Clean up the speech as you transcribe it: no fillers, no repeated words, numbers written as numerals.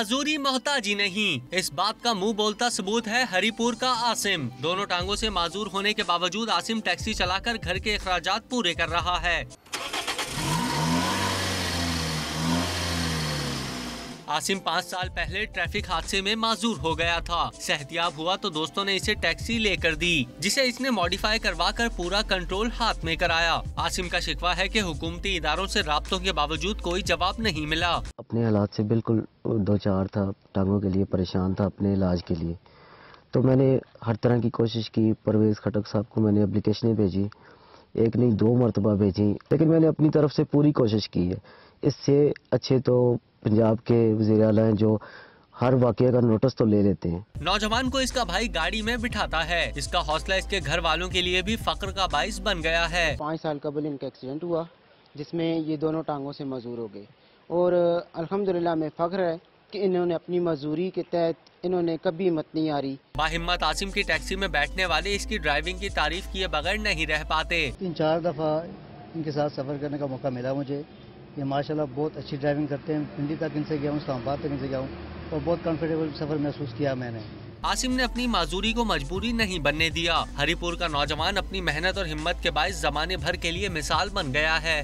माजूरी मोहताजी नहीं, इस बात का मुंह बोलता सबूत है हरिपुर का आसिम। दोनों टांगों से माजूर होने के बावजूद आसिम टैक्सी चलाकर घर के अखराजात पूरे कर रहा है। आसिम 5 साल पहले ट्रैफिक हादसे में माजूर हो गया था। सेहतियाब हुआ तो दोस्तों ने इसे टैक्सी लेकर दी, जिसे इसने मॉडिफाई करवा कर पूरा कंट्रोल हाथ में कराया। आसिम का शिकवा है कि हुकूमती इदारों से राब्तों के बावजूद कोई जवाब नहीं मिला। अपने हालात से बिल्कुल दो चार था, टांगों के लिए परेशान था अपने इलाज के लिए, तो मैंने हर तरह की कोशिश की। परवेज खटक साहब को मैंने एप्लीकेशनें भेजी, एक नहीं 2 मरतबा भेजी, लेकिन मैंने अपनी तरफ से पूरी कोशिश की है। इससे अच्छे तो पंजाब के वज़ीर आला हैं जो हर वाक़े का नोटिस तो ले लेते हैं। नौजवान को इसका भाई गाड़ी में बिठाता है। इसका हौसला इसके घर वालों के लिए भी फक्र का बाइस बन गया है। 5 साल कबल इनका एक्सीडेंट हुआ, जिसमें ये दोनों टांगों से मजूर हो गए, और अल्हम्दुलिल्लाह में फख्र है कि इन्होंने अपनी मजदूरी के तहत इन्होंने कभी हिम्मत नहीं हारी। बाहिम्मत आसिम की टैक्सी में बैठने वाले इसकी ड्राइविंग की तारीफ किए बगैर नहीं रह पाते। 3-4 दफ़ा इनके साथ सफ़र करने का मौका मिला मुझे। ये माशाल्लाह बहुत अच्छी ड्राइविंग करते हैं। पिंडी तक इनसे गया हूँ, इस्लामाबाद तक इनसे गया हूँ, और बहुत कंफर्टेबल सफ़र महसूस किया मैंने। आसिम ने अपनी माजूरी को मजबूरी नहीं बनने दिया। हरिपुर का नौजवान अपनी मेहनत और हिम्मत के बाइस ज़माने भर के लिए मिसाल बन गया है।